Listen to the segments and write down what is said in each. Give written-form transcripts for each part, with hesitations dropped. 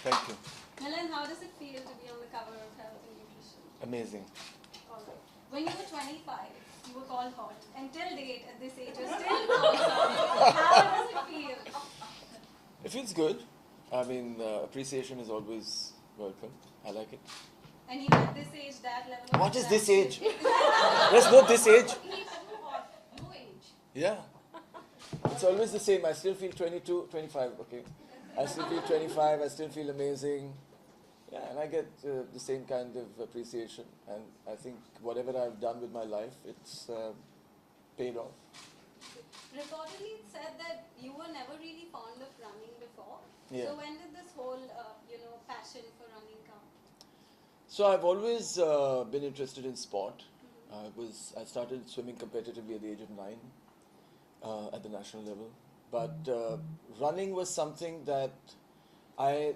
Thank you. Milind, how does it feel to be on the cover of Health and Nutrition? Amazing. Alright. When you were 25, you were called hot. Until date, at this age, you're still called hot. How does it feel? It feels good. I mean, appreciation is always welcome. I like it. And even at this age, that level of What is this interaction- age? There's no this age. He's too hot. No age. Yeah. It's always the same. I still feel 22, 25, okay. I still feel 25, I still feel amazing. Yeah, and I get the same kind of appreciation. And I think whatever I've done with my life, it's paid off. Reportedly, it said that you were never really fond of running before. Yeah. So when did this whole, passion for running come? So I've always been interested in sport. I started swimming competitively at the age of 9 at the national level. But running was something that I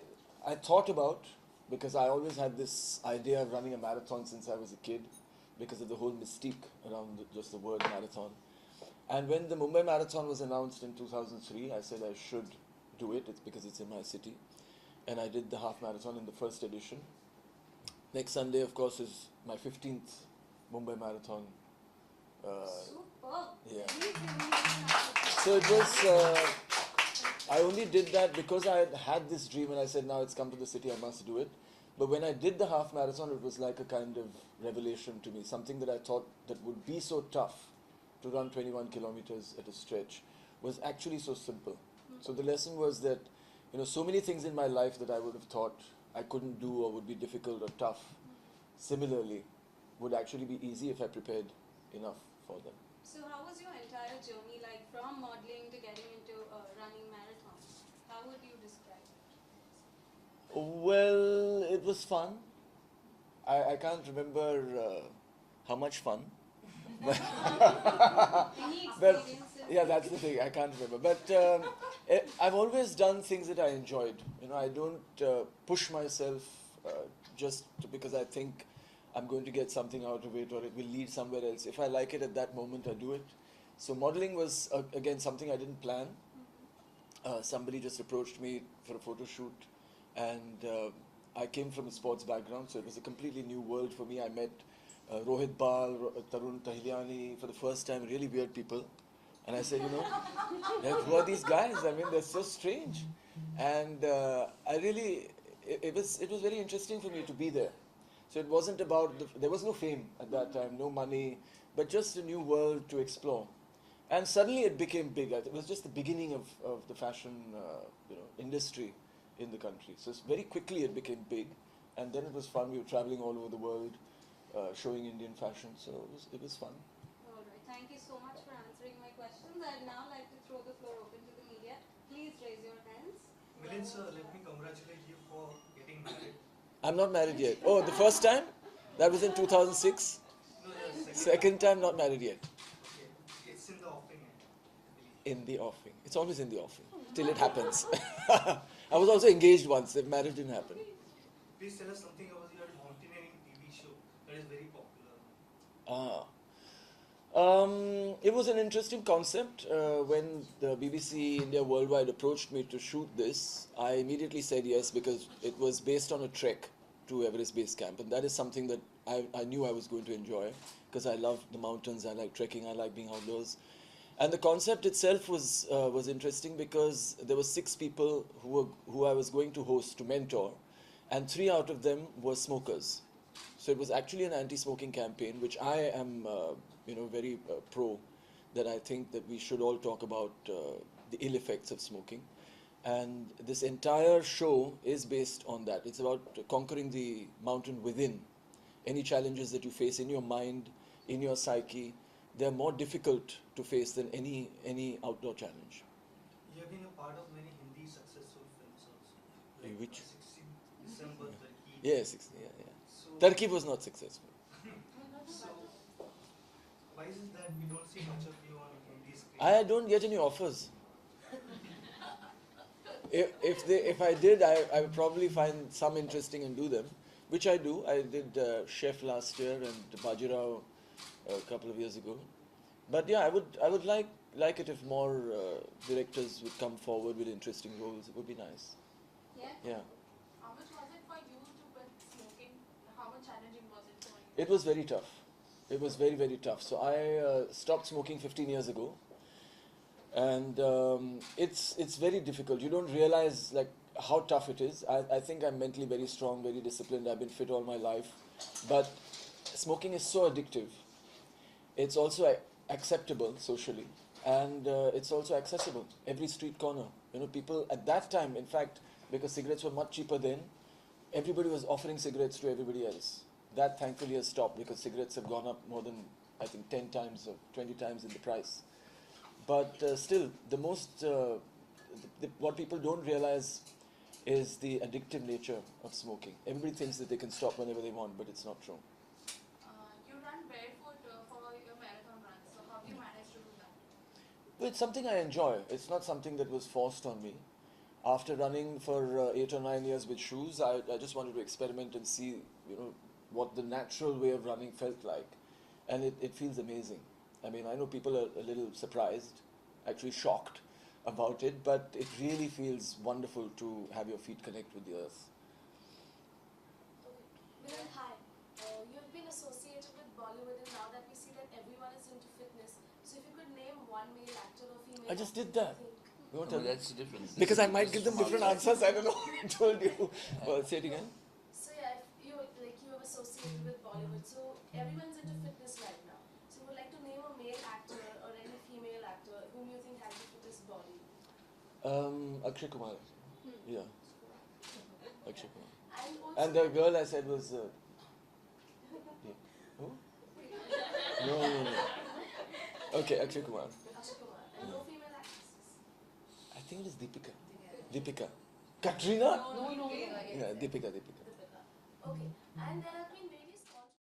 thought about because I always had this idea of running a marathon since I was a kid because of the whole mystique around just the word marathon. And when the Mumbai Marathon was announced in 2003, I said I should do it. It's because it's in my city. And I did the half marathon in the first edition. Next Sunday, of course, is my 15th Mumbai Marathon. Super. Yeah. Please give me an So it was, I only did that because I had this dream and I said, now it's come to the city, I must do it. But when I did the half marathon, it was like a kind of revelation to me, something that I thought that would be so tough to run 21 kilometers at a stretch was actually so simple. So the lesson was that, so many things in my life that I would have thought I couldn't do or would be difficult or tough, similarly, would actually be easy if I prepared enough for them. So how was your entire journey, like from modeling to getting into running marathons? How would you describe it? Well, it was fun. I can't remember how much fun. Any But experiences? yeah, that's the thing. I can't remember. But I've always done things that I enjoyed. I don't push myself just because I think I'm going to get something out of it or it will lead somewhere else. If I like it at that moment, I do it. So modeling was again something I didn't plan. Somebody just approached me for a photo shoot, and I came from a sports background, so it was a completely new world for me. I met Rohit Bal, Tarun Tahiliani for the first time, really weird people. And I said, like, who are these guys? I mean, they're so strange. And it was very interesting for me to be there. So it wasn't about, there was no fame at that time, no money, but just a new world to explore. And suddenly it became big. It was just the beginning of the fashion industry in the country. So very quickly it became big. And then it was fun. We were traveling all over the world, showing Indian fashion. So it was fun. All right. Thank you so much for answering my questions. I'd now like to throw the floor open to the media. Please raise your hands. Milind sir, let me congratulate you for getting married. I'm not married yet. Oh, the first time? That was in 2006. No, the Second time, not married yet. Okay. It's in the offing, I believe. In the offing. It's always in the offing. Till it happens. I was also engaged once. The marriage didn't happen. Please tell us something about your mountaineering TV show that is very popular. It was an interesting concept. When the BBC India Worldwide approached me to shoot this, I immediately said yes because it was based on a trek to Everest Base Camp, and that is something that I knew I was going to enjoy because I love the mountains, I like trekking, I like being outdoors. And the concept itself was interesting because there were 6 people who I was going to host to mentor, and 3 out of them were smokers. So it was actually an anti-smoking campaign, which I am, very pro. That I think that we should all talk about the ill effects of smoking, and this entire show is based on that. It's about conquering the mountain within. Any challenges that you face in your mind, in your psyche, they're more difficult to face than any outdoor challenge. You have been a part of many Hindi successful films also. Like Which? 16 December, Tarki. Yes, yeah. So, Turkey was not successful. so, why is it that we don't see much of you on Hindi screen? I don't get any offers. If I did, I would probably find some interesting and do them, which I do. I did Chef last year and Bajirao a couple of years ago. But yeah, I would like it if more directors would come forward with interesting roles. It would be nice. Yeah. Yeah. how much challenging was it for you? It was very tough. It was very, very tough. So I stopped smoking 15 years ago, and it's very difficult. You don't realize like how tough it is. I think I'm mentally very strong, very disciplined. I've been fit all my life, but smoking is so addictive. It's also acceptable socially, and it's also accessible. Every street corner, people at that time, in fact, because cigarettes were much cheaper then, everybody was offering cigarettes to everybody else. That thankfully has stopped because cigarettes have gone up more than, I think, 10 times or 20 times in the price. But still, what people don't realize is the addictive nature of smoking. Everybody thinks that they can stop whenever they want, but it's not true. You run barefoot for your marathon run, so how do you manage to do that? Well, it's something I enjoy. It's not something that was forced on me. After running for 8 or 9 years with shoes, I just wanted to experiment and see, what the natural way of running felt like. And it feels amazing. I mean, I know people are a little surprised, actually shocked about it, but it really feels wonderful to have your feet connect with the earth. Milind, hi. You've been associated with Bollywood, and now that we see that everyone is into fitness, so if you could name one male actor or female I just actor did that. you think- You won't No, tell me? that's different. Because I might give them different answers. I don't know. I told you. Well, say it again. So yeah, if you have associated with Bollywood, so everyone's into fitness right now. So you would like to name a male actor or any female actor whom you think has the fittest body. Akshay Kumar. Yeah, Akshay Kumar. And also, And the girl I said was. Yeah. Who? No. Okay, Akshay Kumar. Akshay Kumar. And no female actresses. I think it is Deepika. Katrina? No. Yeah, Deepika. Deepika. Okay. And there have been various